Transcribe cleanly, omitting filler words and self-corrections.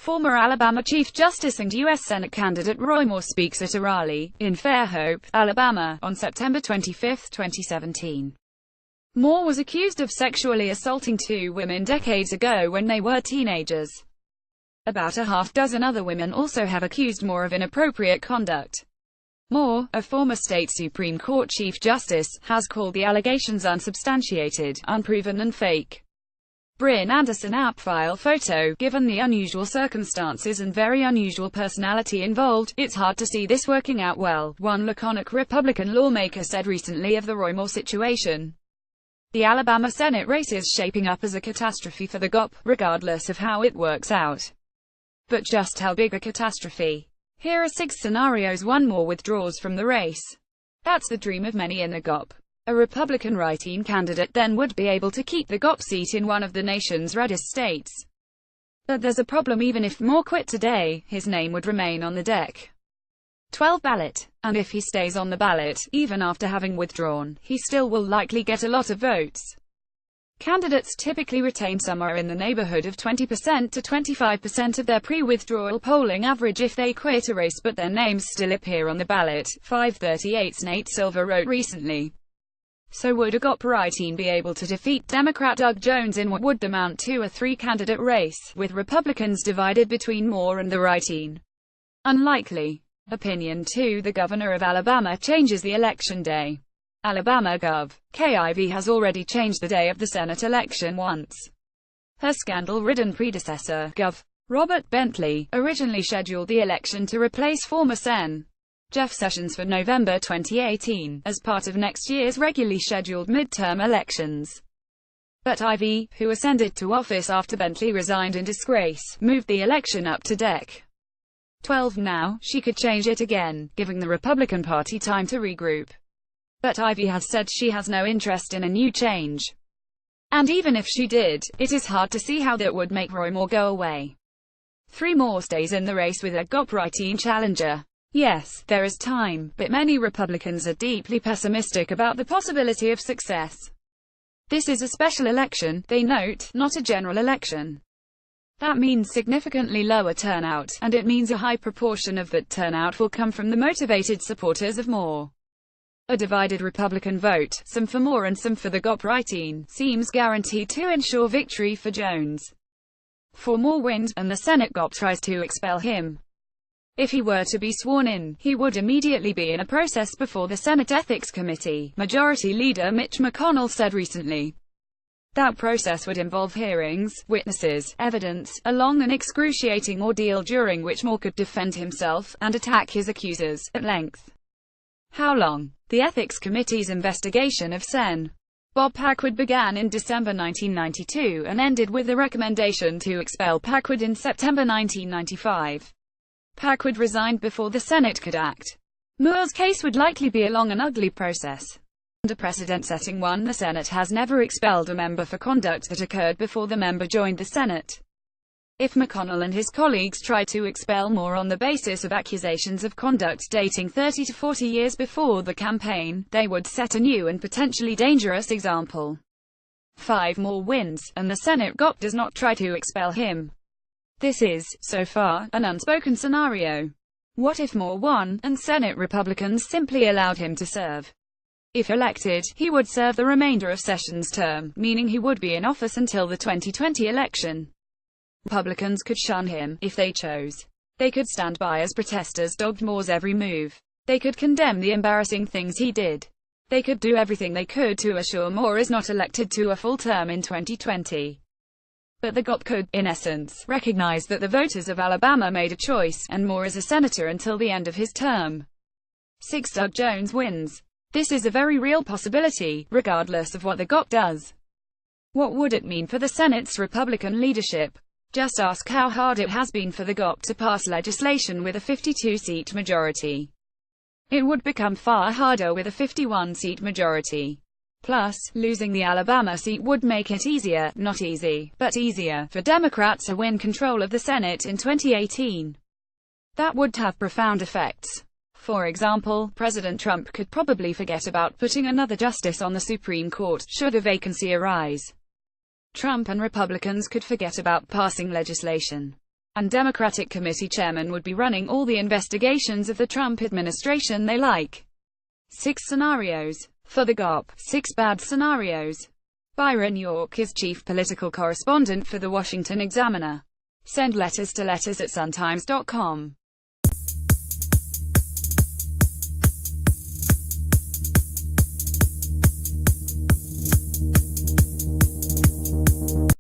Former Alabama Chief Justice and U.S. Senate candidate Roy Moore speaks at a rally in Fairhope, Alabama, on September 25, 2017. Moore was accused of sexually assaulting two women decades ago when they were teenagers. About a half-dozen other women also have accused Moore of inappropriate conduct. Moore, a former state Supreme Court Chief Justice, has called the allegations unsubstantiated, unproven and fake. Bryn Anderson app file photo. Given the unusual circumstances and very unusual personality involved, it's hard to see this working out well, one laconic Republican lawmaker said recently of the Roy Moore situation. The Alabama Senate race is shaping up as a catastrophe for the GOP, regardless of how it works out. But just how big a catastrophe? Here are 6 scenarios. 1. Moore withdraws from the race. That's the dream of many in the GOP. A Republican write-in candidate then would be able to keep the GOP seat in one of the nation's reddest states. But there's a problem. Even if Moore quit today, his name would remain on the deck. 12. Ballot. And if he stays on the ballot, even after having withdrawn, he still will likely get a lot of votes. Candidates typically retain somewhere in the neighborhood of 20% to 25% of their pre-withdrawal polling average if they quit a race but their names still appear on the ballot, 538's Nate Silver wrote recently. So would a GOP write-in be able to defeat Democrat Doug Jones in what would amount to a 3-candidate race, with Republicans divided between Moore and the write-in? Unlikely. Opinion 2. The governor of Alabama changes the election day. Alabama Gov. KIV has already changed the day of the Senate election once. Her scandal-ridden predecessor, Gov. Robert Bentley, originally scheduled the election to replace former Sen. Jeff Sessions for November 2018, as part of next year's regularly scheduled midterm elections. But IV, who ascended to office after Bentley resigned in disgrace, moved the election up to Dec. 12. Now, she could change it again, giving the Republican Party time to regroup. But Ivy has said she has no interest in a new change. And even if she did, it is hard to see how that would make Roy Moore go away. 3. Moore stays in the race with a GOP write-in challenger. Yes, there is time, but many Republicans are deeply pessimistic about the possibility of success. This is a special election, they note, not a general election. That means significantly lower turnout, and it means a high proportion of that turnout will come from the motivated supporters of Moore. A divided Republican vote, some for Moore and some for the GOP write-in, seems guaranteed to ensure victory for Jones. 4. Moore wins, and the Senate GOP tries to expel him. If he were to be sworn in, he would immediately be in a process before the Senate Ethics Committee, Majority Leader Mitch McConnell said recently. That process would involve hearings, witnesses, evidence, a long and excruciating ordeal during which Moore could defend himself, and attack his accusers, at length. How long? The Ethics Committee's investigation of Sen. Bob Packwood began in December 1992 and ended with a recommendation to expel Packwood in September 1995. Packwood resigned before the Senate could act. Moore's case would likely be a long and ugly process. And a precedent-setting one. The Senate has never expelled a member for conduct that occurred before the member joined the Senate. If McConnell and his colleagues try to expel Moore on the basis of accusations of conduct dating 30 to 40 years before the campaign, they would set a new and potentially dangerous example. 5. Moore wins, and the Senate GOP does not try to expel him. This is, so far, an unspoken scenario. What if Moore won, and Senate Republicans simply allowed him to serve? If elected, he would serve the remainder of Sessions' term, meaning he would be in office until the 2020 election. Republicans could shun him, if they chose. They could stand by as protesters dogged Moore's every move. They could condemn the embarrassing things he did. They could do everything they could to assure Moore is not elected to a full term in 2020. But the GOP could, in essence, recognize that the voters of Alabama made a choice, and Moore is a senator until the end of his term. 6. Doug Jones wins. This is a very real possibility, regardless of what the GOP does. What would it mean for the Senate's Republican leadership? Just ask how hard it has been for the GOP to pass legislation with a 52-seat majority. It would become far harder with a 51-seat majority. Plus, losing the Alabama seat would make it easier, not easy, but easier, for Democrats to win control of the Senate in 2018. That would have profound effects. For example, President Trump could probably forget about putting another justice on the Supreme Court, should a vacancy arise. Trump and Republicans could forget about passing legislation. and Democratic Committee chairman would be running all the investigations of the Trump administration they like. 6 scenarios. For the GOP, 6 bad scenarios. Byron York is chief political correspondent for the Washington Examiner. Send letters to letters@suntimes.com.